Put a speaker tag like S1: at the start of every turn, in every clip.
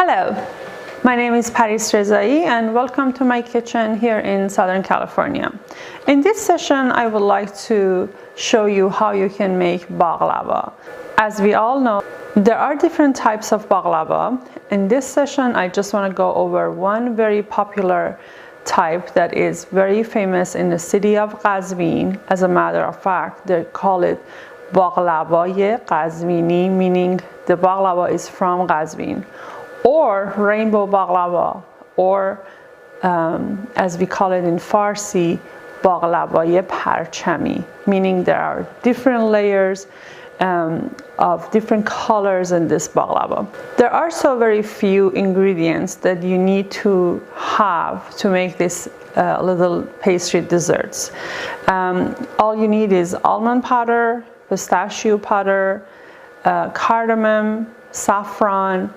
S1: Hello, my name is Peyk and welcome to my kitchen here in Southern California. In this session, I would like to show you how you can make baklava. As we all know, there are different types of baklava. In this session, I just want to go over one very popular type that is very famous in the city of Qazvin. As a matter of fact, they call it baklava Qazvini, meaning the baklava is from Qazvin, or rainbow baklava, or as we call it in Farsi, baklava parchami, meaning there are different layers of different colors in this baklava. There are so very few ingredients that you need to have to make this little pastry desserts. All you need is almond powder, pistachio powder, cardamom, saffron,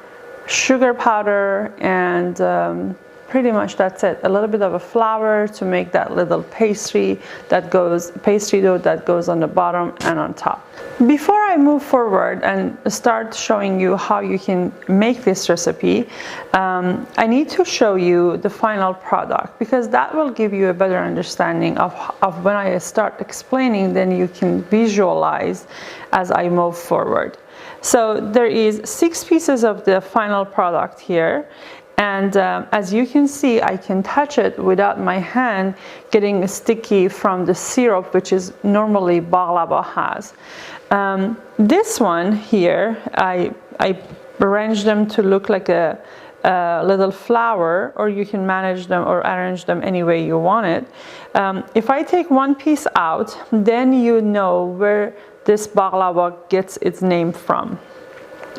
S1: sugar powder, and pretty much that's it. A little bit of a flour to make that little pastry dough that goes on the bottom and on top. Before I move forward and start showing you how you can make this recipe, I need to show you the final product, because that will give you a better understanding of when I start explaining, then you can visualize as I move forward. So there is 6 pieces of the final product here, and as you can see, I can touch it without my hand getting sticky from the syrup, which is normally baklava has. This one here, I arranged them to look like a little flower, or you can manage them or arrange them any way you want it. If I take one piece out, then you know where this baklava gets its name from.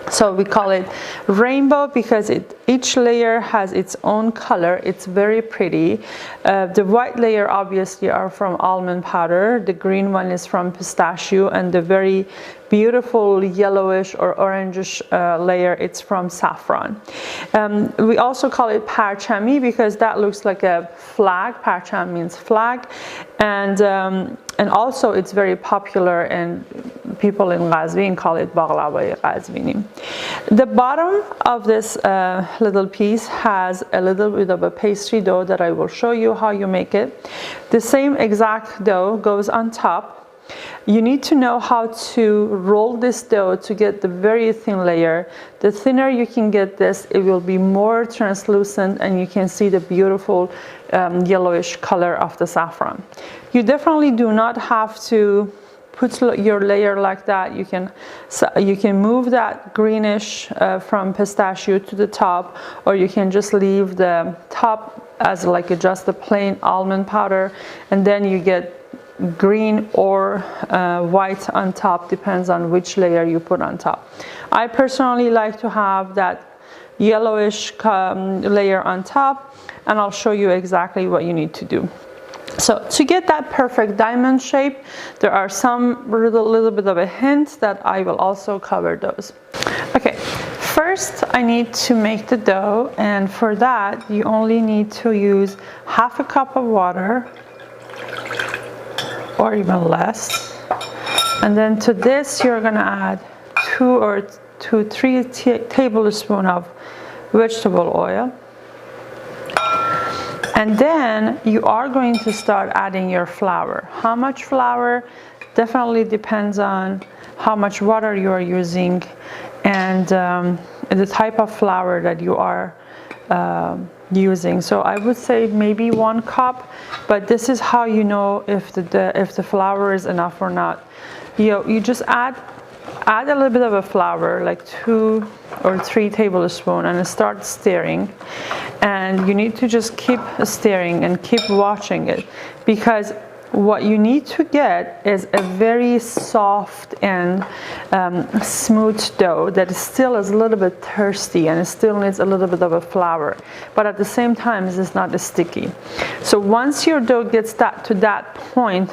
S1: So we call it rainbow because each layer has its own color. It's very pretty. The white layer obviously are from almond powder, the green one is from pistachio, and the very beautiful yellowish or orangish layer, it's from saffron. We also call it parchami because that looks like a flag. Parcham means flag, and also it's very popular, and people in Qazvin call it baklava Qazvini. The bottom of this little piece has a little bit of a pastry dough that I will show you how you make it. The same exact dough goes on top. You need to know how to roll this dough to get the very thin layer. The thinner you can get this, it will be more translucent, and you can see the beautiful yellowish color of the saffron. You definitely do not have to put your layer like that. You can move that greenish from pistachio to the top, or you can just leave the top as like just a plain almond powder, and then you get green or white on top, depends on which layer you put on top. I personally like to have that yellowish layer on top, and I'll show you exactly what you need to do. So to get that perfect diamond shape, there are some little bit of a hint that I will also cover those. Okay, first I need to make the dough, and for that you only need to use half a cup of water, or even less, and then to this you're gonna add 2 to 3 tablespoons of vegetable oil, and then you are going to start adding your flour. How much flour definitely depends on how much water you are using, and the type of flour that you are using. So I would say maybe 1 cup, but this is how you know if the flour is enough or not. You just add a little bit of a flour, like 2 or 3 tablespoons, and start stirring. And you need to just keep stirring and keep watching it, because what you need to get is a very soft and smooth dough that still is a little bit thirsty, and it still needs a little bit of a flour, but at the same time it's not sticky. So once your dough gets to that point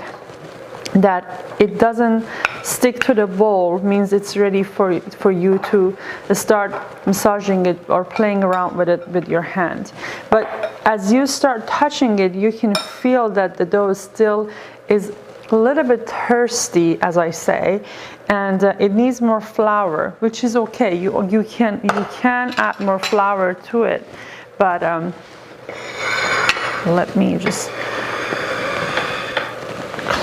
S1: that it doesn't stick to the bowl, means it's ready for you to start massaging it or playing around with it with your hand. But as you start touching it, you can feel that the dough still is a little bit thirsty, as I say, and it needs more flour, which is okay. You can add more flour to it, but let me just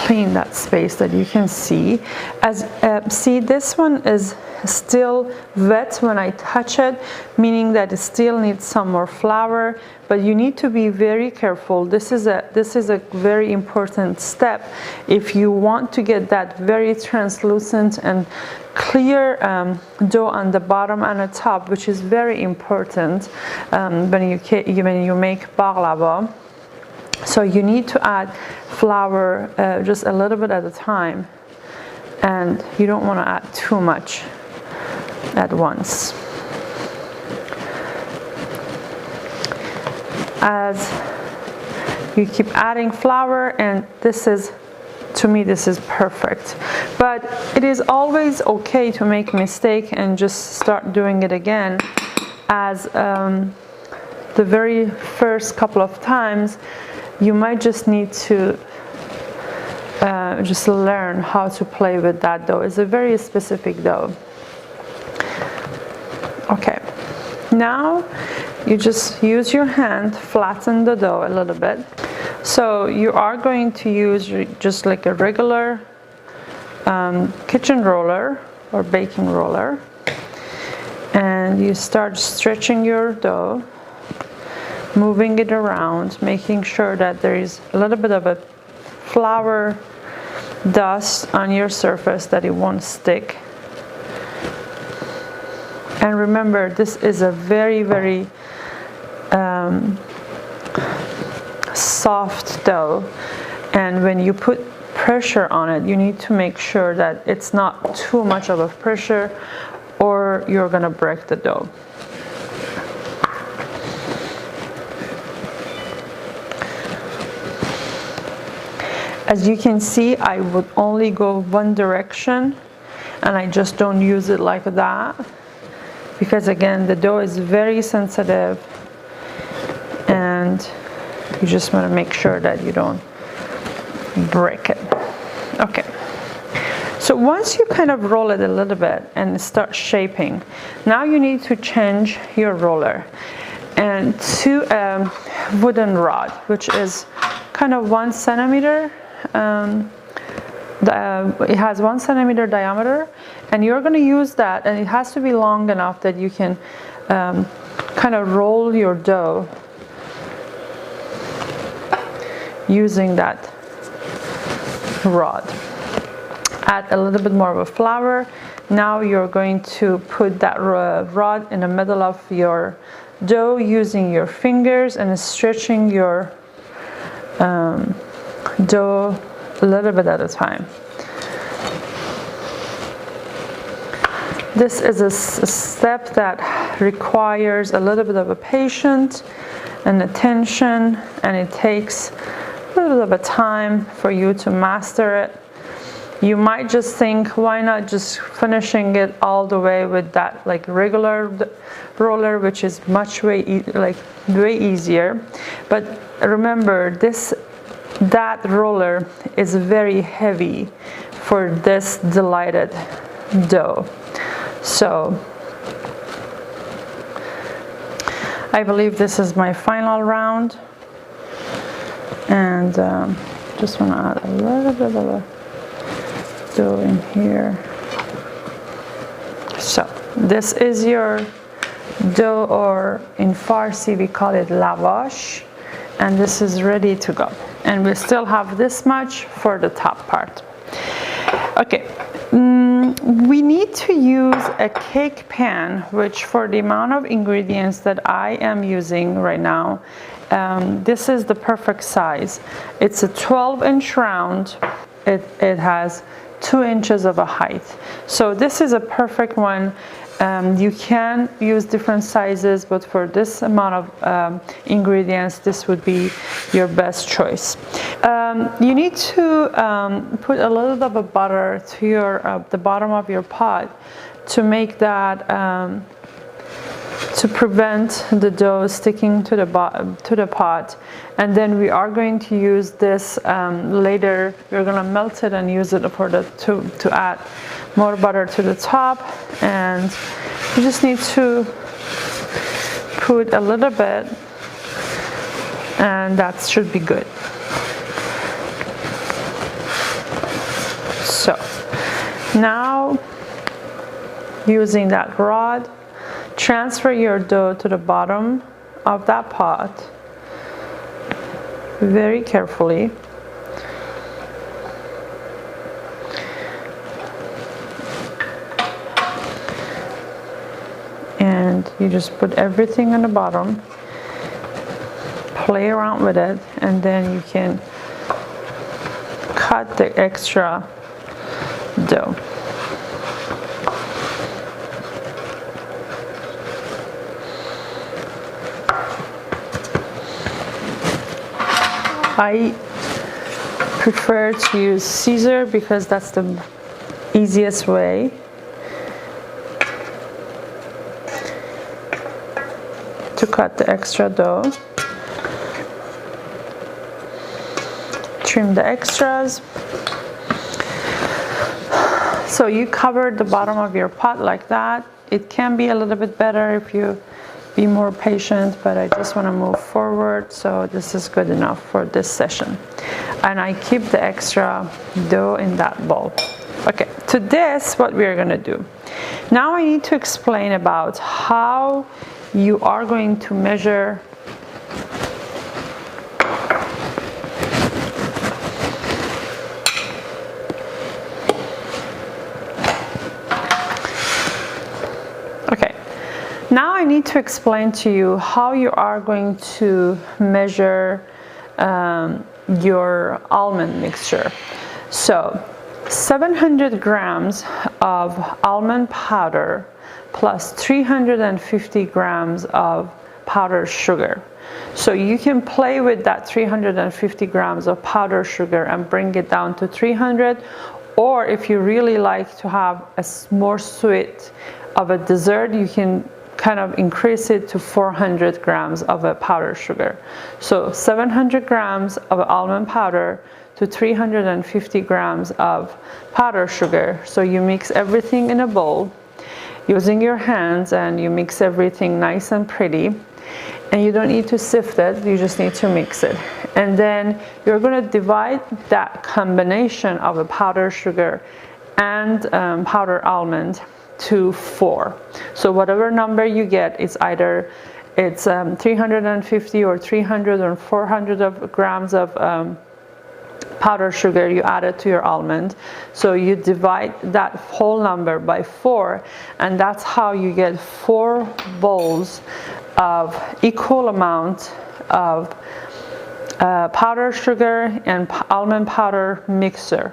S1: clean that space that you can see. As see, this one is still wet when I touch it, meaning that it still needs some more flour, but you need to be very careful. This is a very important step if you want to get that very translucent and clear dough on the bottom and the top, which is very important when you make baklava. So you need to add flour just a little bit at a time, and you don't want to add too much at once. As you keep adding flour, and this is, to me, this is perfect. But it is always okay to make a mistake and just start doing it again, as the very first couple of times you might just need to just learn how to play with that dough. It's a very specific dough. Okay, now you just use your hand, flatten the dough a little bit. So you are going to use just like a regular kitchen roller or baking roller, and you start stretching your dough, moving it around, making sure that there is a little bit of a flour dust on your surface, that it won't stick. And remember, this is a very, very soft dough, and when you put pressure on it, you need to make sure that it's not too much of a pressure, or you're gonna break the dough. As you can see, I would only go one direction, and I just don't use it like that, because again, the dough is very sensitive, and you just want to make sure that you don't break it. Okay, so once you kind of roll it a little bit and start shaping, now you need to change your roller and to a wooden rod, which is kind of 1 centimeter. It has 1 centimeter diameter, and you're going to use that, and it has to be long enough that you can kind of roll your dough using that rod. Add a little bit more of a flour. Now you're going to put that rod in the middle of your dough using your fingers and stretching your dough a little bit at a time. This is a step that requires a little bit of a patience and attention, and it takes a little bit of a time for you to master it. You might just think, why not just finishing it all the way with that like regular roller, which is way easier. But remember, that roller is very heavy for this delighted dough. So I believe this is my final round, and just want to add a little bit of a dough in here. So this is your dough, or in Farsi we call it lavash, and this is ready to go. And we still have this much for the top part. Okay, we need to use a cake pan, which for the amount of ingredients that I am using right now, this is the perfect size. It's a 12-inch round. It has 2 inches of a height. So this is a perfect one. You can use different sizes, but for this amount of ingredients, this would be your best choice. You need to put a little bit of butter to the bottom of your pot to make that to prevent the dough sticking to the pot. And then we are going to use this later. We're going to melt it and use it for to add more butter to the top. And you just need to put a little bit, and that should be good. So now, using that rod, transfer your dough to the bottom of that pot very carefully. And you just put everything on the bottom, play around with it, and then you can cut the extra dough. I prefer to use scissor because that's the easiest way. To cut the extra dough. Trim the extras. So you cover the bottom of your pot like that. It can be a little bit better if you be more patient, but I just want to move forward, so this is good enough for this session. And I keep the extra dough in that bowl. Okay, to this, what we are going to do. Now I need to explain about how you are going to measure Now I need to explain to you how you are going to measure your almond mixture. So 700 grams of almond powder plus 350 grams of powdered sugar. So you can play with that 350 grams of powdered sugar and bring it down to 300, or if you really like to have a more sweet of a dessert, you can kind of increase it to 400 grams of a powdered sugar. So 700 grams of almond powder to 350 grams of powdered sugar. So you mix everything in a bowl using your hands, and you mix everything nice and pretty. And you don't need to sift it, you just need to mix it. And then you're going to divide that combination of a powdered sugar and powdered almond to 4. So whatever number you get, it's either 350 or 300 or 400 of grams of powdered sugar you added to your almond. So you divide that whole number by 4, and that's how you get 4 bowls of equal amount of powdered sugar and almond powder mixture.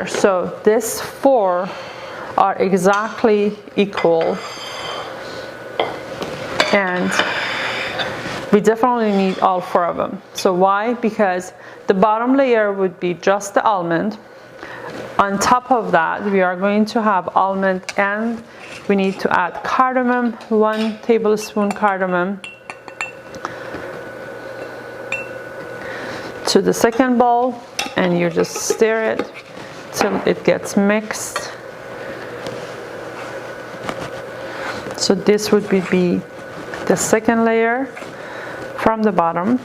S1: So this 4 are exactly equal, and we definitely need all 4 of them. So why? Because the bottom layer would be just the almond. On top of that, we are going to have almond, and we need to add cardamom, 1 tablespoon cardamom to the second bowl, and you just stir it till it gets mixed. So this would be the second layer from the bottom.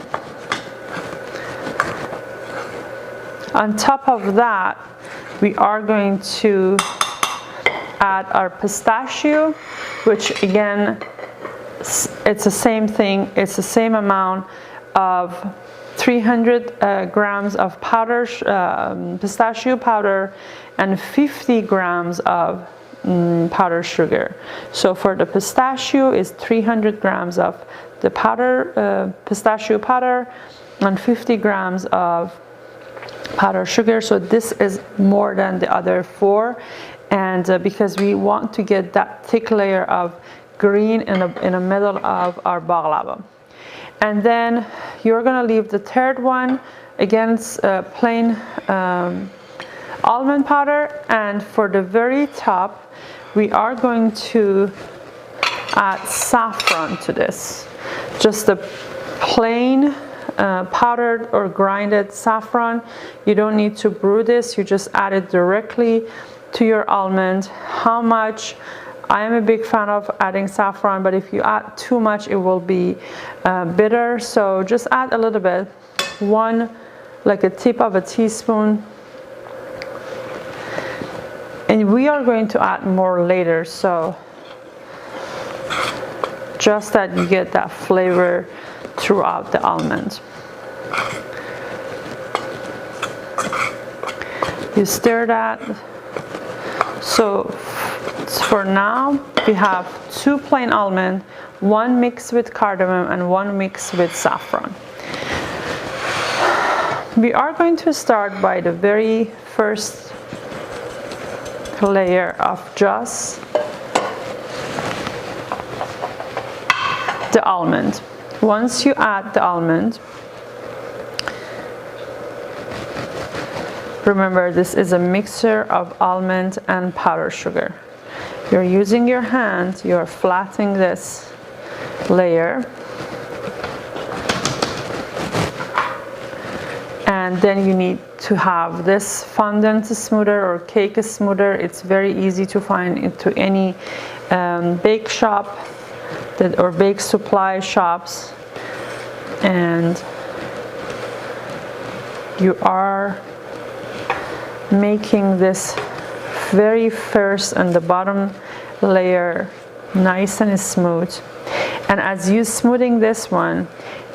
S1: On top of that, we are going to add our pistachio, which again, it's the same thing. It's the same amount of 300 grams of powder, pistachio powder, and 50 grams of powdered sugar. So for the pistachio is 300 grams of the powder, pistachio powder, and 50 grams of powdered sugar. So this is more than the other 4, and because we want to get that thick layer of green in the middle of our baklava. And then you're going to leave the third one against plain almond powder, and for the very top we are going to add saffron to this. Just a plain powdered or grinded saffron. You don't need to brew this, you just add it directly to your almond. How much? I am a big fan of adding saffron, but if you add too much, it will be bitter. So just add a little bit, like a tip of a teaspoon. And we are going to add more later, so just that you get that flavor throughout the almond. You stir that. So for now we have 2 plain almond, 1 mixed with cardamom and 1 mixed with saffron. We are going to start by the very first layer of just the almond. Once you add the almond, remember this is a mixture of almond and powdered sugar. You're using your hand, you're flattening this layer, and then you need to have this fondant smoother or cake smoother. It's very easy to find into any bake shop or bake supply shops, and you are making this very first and the bottom layer nice and smooth. And as you smoothing this one,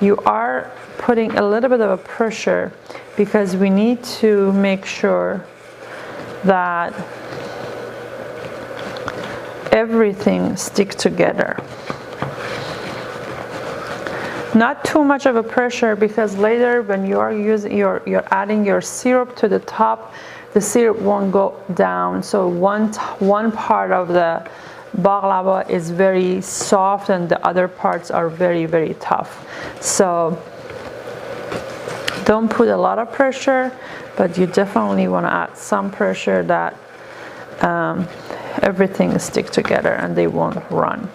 S1: you are putting a little bit of a pressure because we need to make sure that everything sticks together. Not too much of a pressure, because later when you are using you're adding your syrup to the top, the syrup won't go down. So one part of the baklava is very soft and the other parts are very, very tough. So don't put a lot of pressure, but you definitely want to add some pressure that everything stick together and they won't run.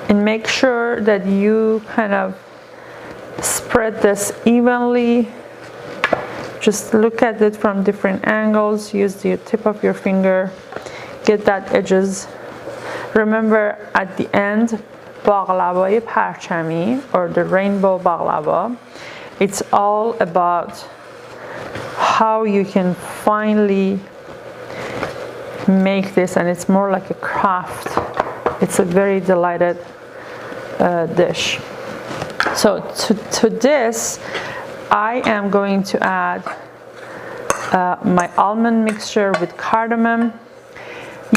S1: And make sure that you kind of spread this evenly. Just look at it from different angles. Use the tip of your finger. Get that edges. Remember, at the end, baglavai parchami, or the rainbow baklava, it's all about how you can finally make this, and it's more like a craft. It's a very delighted dish. So to this, I am going to add my almond mixture with cardamom.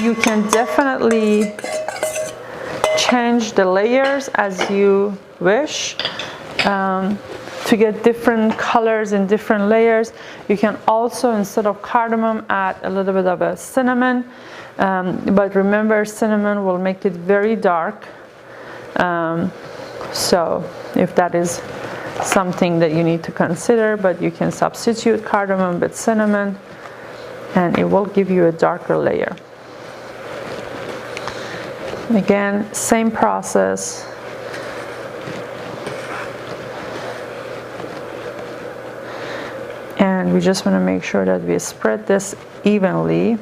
S1: You can definitely change the layers as you wish to get different colors in different layers. You can also, instead of cardamom, add a little bit of a cinnamon. But remember, cinnamon will make it very dark. So if that is something that you need to consider, but you can substitute cardamom with cinnamon and it will give you a darker layer. Again, same process. And we just want to make sure that we spread this evenly.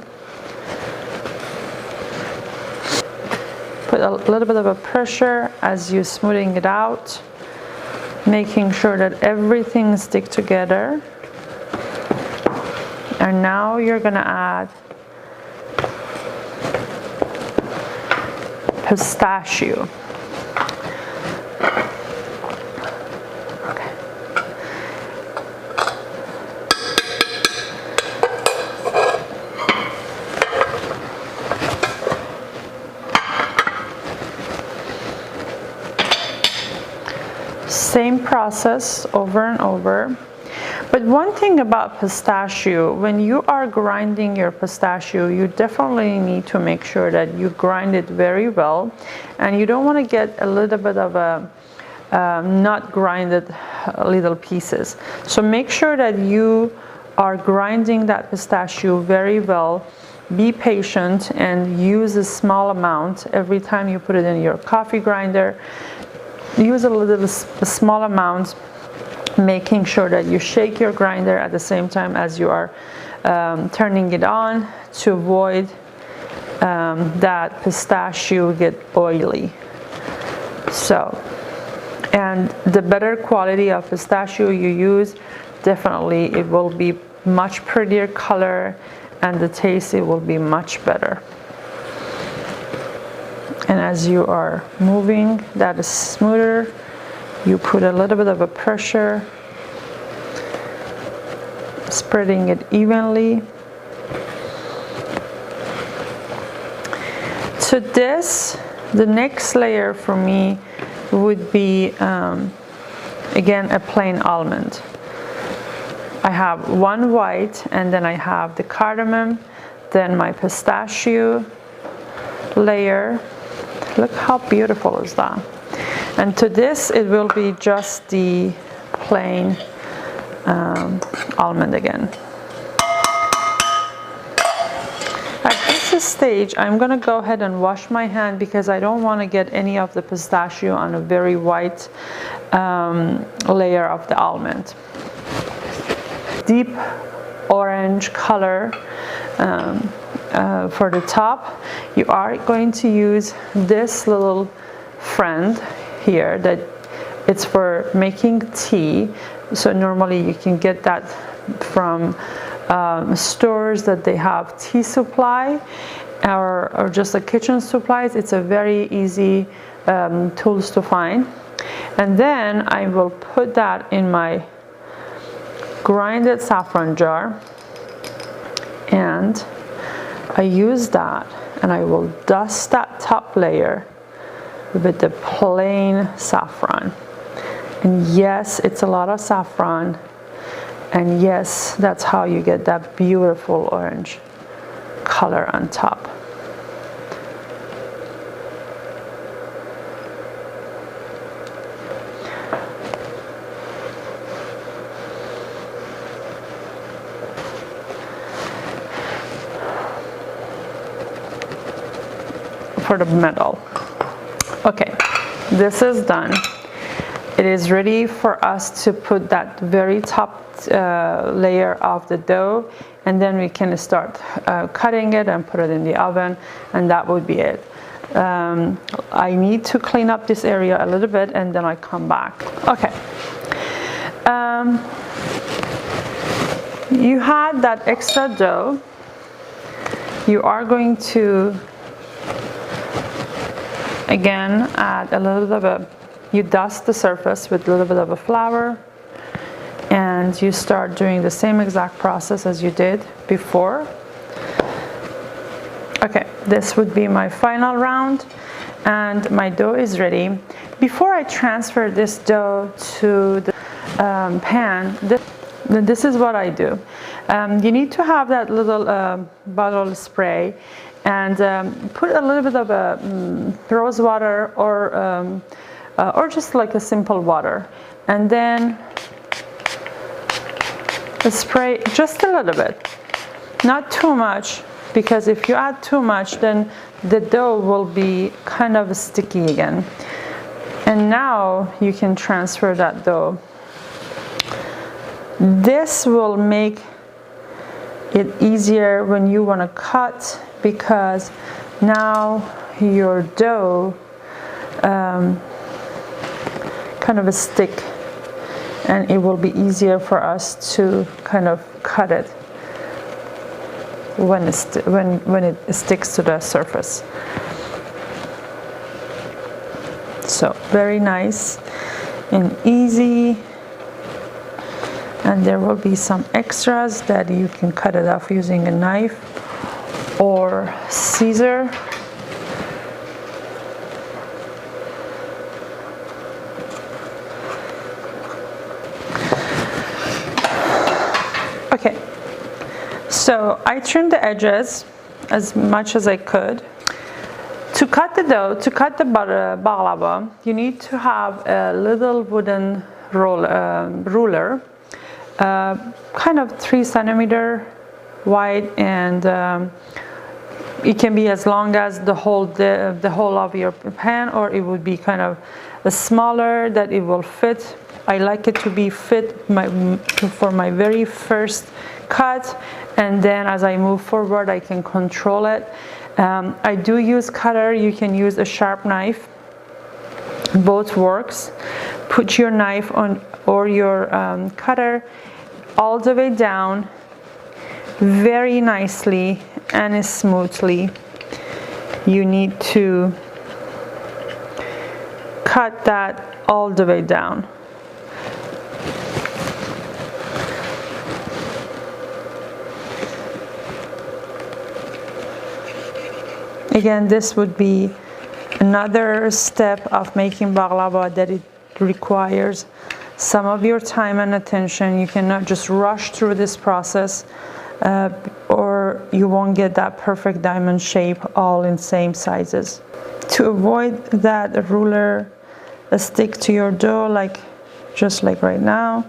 S1: Put a little bit of a pressure as you're smoothing it out, making sure that everything sticks together. And now you're going to add pistachio. Same process over and over. But one thing about pistachio, when you are grinding your pistachio, you definitely need to make sure that you grind it very well, and you don't want to get a little bit of a not grinded little pieces. So make sure that you are grinding that pistachio very well, be patient and use a small amount every time you put it in your coffee grinder. Use a small amount, making sure that you shake your grinder at the same time as you are turning it on, to avoid that pistachio get oily. So, and the better quality of pistachio you use, definitely it will be much prettier color, and the taste, it will be much better. And as you are moving, that is smoother. You put a little bit of a pressure, spreading it evenly. To this, the next layer for me would be again a plain almond. I have one white, and then I have the cardamom, then my pistachio layer. Look how beautiful is that. And to this, it will be just the plain almond again. At this stage, I'm going to go ahead and wash my hand because I don't want to get any of the pistachio on a very white layer of the almond. Deep orange color for the top. You are going to use this little friend here that it's for making tea. So normally you can get that from stores that they have tea supply or just the kitchen supplies. It's a very easy tools to find. And then I will put that in my grinded saffron jar, and I use that, and I will dust that top layer with the plain saffron. And yes, it's a lot of saffron, and yes, that's how you get that beautiful orange color on top. For the middle. Okay, this is done. It is ready for us to put that very top layer of the dough, and then we can start cutting it and put it in the oven, and that would be it. I need to clean up this area a little bit, and then I come back. Okay. You had that extra dough. You are going to again add a little bit of you dust the surface with a little bit of a flour, and you start doing the same exact process as you did before. Okay, this would be my final round, and my dough is ready. Before I transfer this dough to the pan, this is what I do. You need to have that little bottle spray, and put a little bit of a rose water or just like a simple water, and then spray just a little bit, not too much, because if you add too much, then the dough will be kind of sticky again. And now you can transfer that dough. This will make it easier when you want to cut, because now your dough kind of a stick, and it will be easier for us to kind of cut it when it sticks to the surface. So very nice and easy. And there will be some extras that you can cut it off using a knife or scissor. Okay, so I trimmed the edges as much as I could. To cut the dough, to cut the baklava, you need to have a little wooden ruler, kind of 3 centimeter wide and It can be as long as the whole of your pan, or it would be kind of smaller that it will fit. I like it to be fit for my very first cut, and then as I move forward I can control it. I do use cutter. You can use a sharp knife, both works. Put your knife on or your cutter all the way down very nicely and smoothly. You need to cut that all the way down. Again, this would be another step of making baklava that it requires some of your time and attention. You cannot just rush through this process or you won't get that perfect diamond shape all in same sizes. To avoid that ruler stick to your dough, just like right now,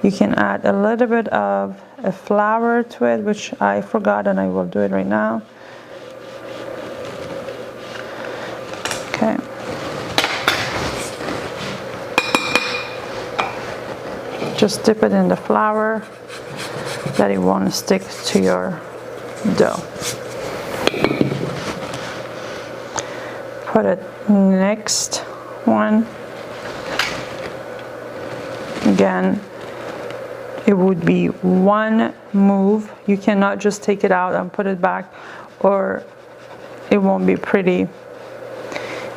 S1: you can add a little bit of a flour to it, which I forgot and I will do it right now. Okay. Just dip it in the flour that it won't stick to your dough. Put it next one. Again, it would be one move. You cannot just take it out and put it back, or it won't be pretty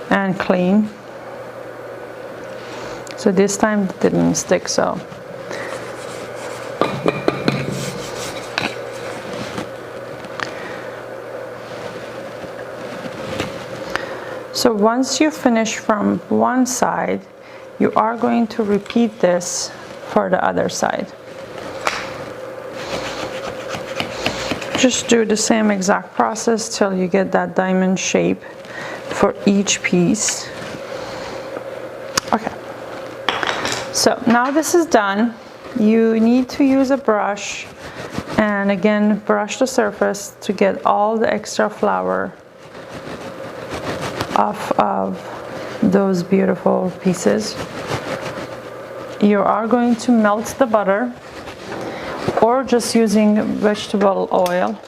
S1: and clean. So this time it didn't stick, so once you finish from one side, you are going to repeat this for the other side. Just do the same exact process till you get that diamond shape for each piece. Okay, so now this is done. You need to use a brush and again brush the surface to get all the extra flour off of those beautiful pieces. You are going to melt the butter or just using vegetable oil.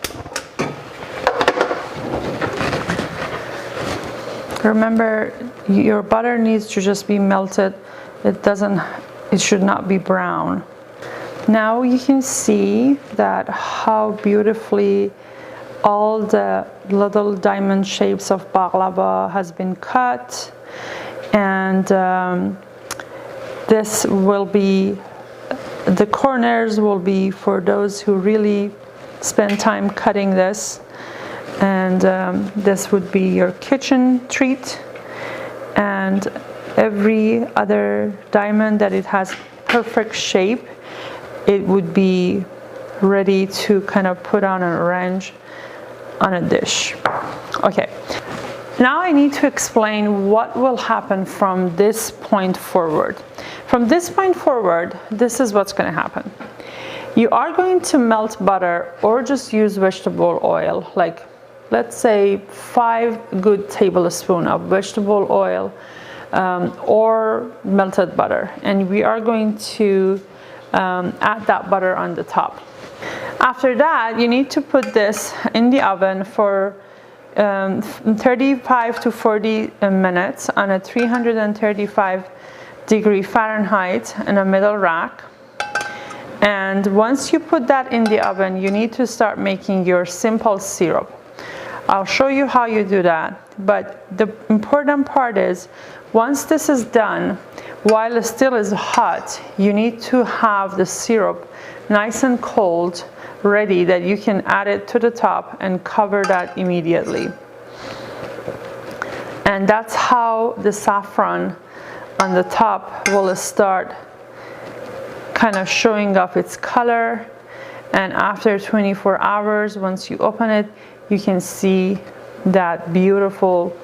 S1: Remember, your butter needs to just be melted. It should not be brown. Now you can see that how beautifully all the little diamond shapes of baklava has been cut, and this will be, the corners will be for those who really spend time cutting this, and this would be your kitchen treat. And every other diamond that it has perfect shape, it would be ready to kind of put on and arrange on a dish. Okay, now I need to explain what will happen from this point forward. From this point forward, this is what's going to happen. You are going to melt butter or just use vegetable oil, like let's say 5 good tablespoons of vegetable oil or melted butter, and we are going to add that butter on the top. After that, you need to put this in the oven for 35 to 40 minutes on a 335-degree Fahrenheit in a middle rack. And once you put that in the oven, you need to start making your simple syrup. I'll show you how you do that, but the important part is once this is done, while it still is hot, you need to have the syrup nice and cold, ready, that you can add it to the top and cover that immediately. And that's how the saffron on the top will start kind of showing off its color. And after 24 hours, once you open it, you can see that beautiful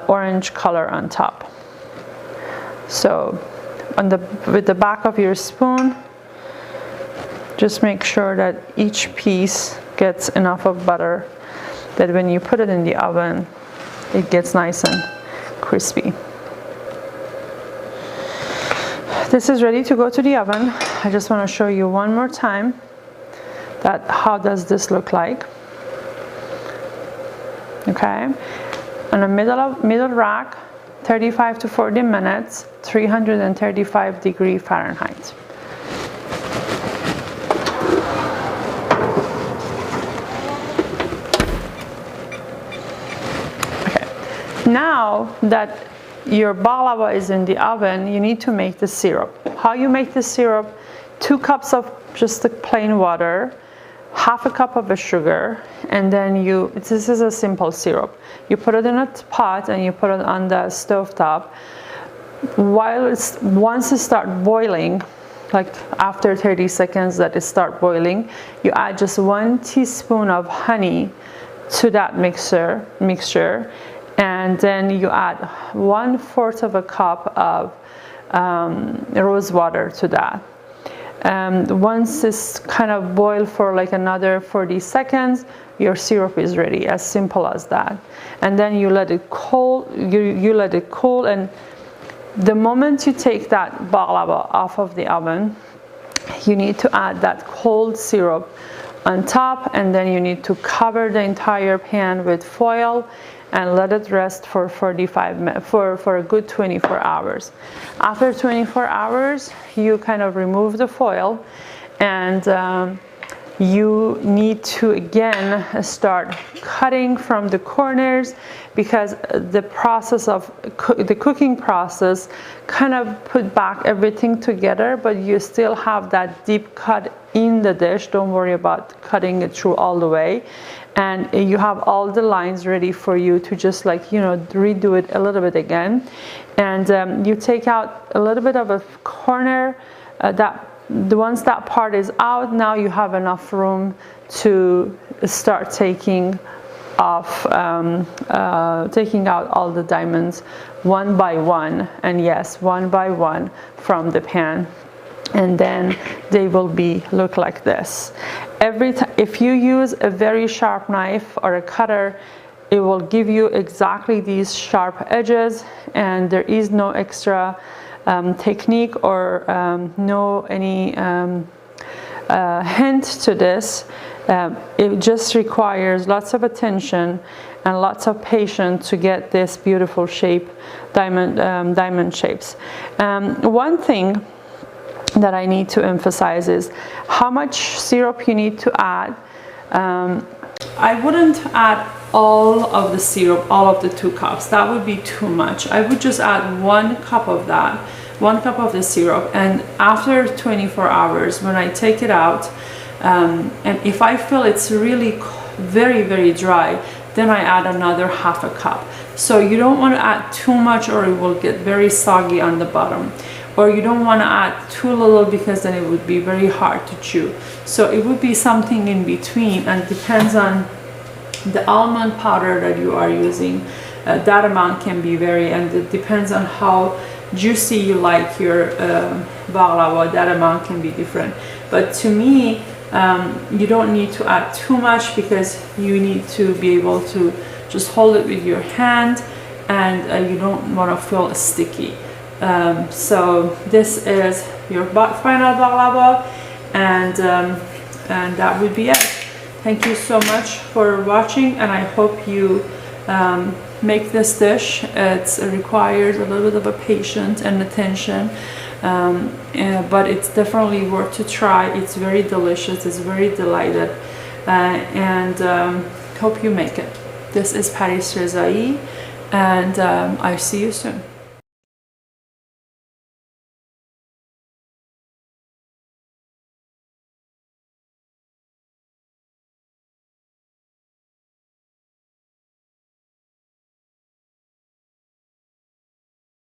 S1: orange color on top. So with the back of your spoon, just make sure that each piece gets enough of butter. that when you put it in the oven, it gets nice and crispy. This is ready to go to the oven. I just want to show you one more time that how does this look like. Okay, on a middle rack, 35 to 40 minutes, 335 degree Fahrenheit. Okay, now that your baklava is in the oven, you need to make the syrup. How you make the syrup? 2 cups of just the plain water, half a cup of sugar, and then this is a simple syrup. You put it in a pot and you put it on the stove top. Once it starts boiling, like after 30 seconds that it starts boiling, you add just 1 teaspoon of honey to that mixture, and then you add 1/4 of a cup of rose water to that. Once it's kind of boiled for like another 40 seconds, your syrup is ready. As simple as that. And then you let it cool. You let it cool, and the moment you take that baklava off of the oven, you need to add that cold syrup on top, and then you need to cover the entire pan with foil and let it rest for 45 minutes, for a good 24 hours. After 24 hours, you kind of remove the foil, and you need to again start cutting from the corners, because the process of the cooking process kind of put back everything together, but you still have that deep cut in the dish. Don't worry about cutting it through all the way, and you have all the lines ready for you to just redo it a little bit again. And you take out a little bit of a corner, once that part is out, now you have enough room to start taking out all the diamonds one by one, and yes, one by one from the pan. And then they will look like this. Every time, if you use a very sharp knife or a cutter, it will give you exactly these sharp edges, and there is no extra technique or any hint to this. It just requires lots of attention and lots of patience to get this beautiful shape, diamond shapes. One thing that I need to emphasize is how much syrup you need to add. I wouldn't add all of the syrup, all of the 2 cups. That would be too much. I would just add 1 cup of that, 1 cup of the syrup, and after 24 hours, when I take it out, and if I feel it's really very, very dry, then I add another half a cup. So you don't want to add too much, or it will get very soggy on the bottom. Or you don't want to add too little, because then it would be very hard to chew. So it would be something in between, and depends on the almond powder that you are using. That amount can be vary, and it depends on how juicy you like your baklava. That amount can be different. But to me, you don't need to add too much, because you need to be able to just hold it with your hand, and you don't want to feel sticky. So this is your final baklava, and that would be it. Thank you so much for watching, and I hope you make this dish. It requires a little bit of a patience and attention, but it's definitely worth to try. It's very delicious, it's very delighted, and hope you make it. This is Paris Rızai, and I see you soon.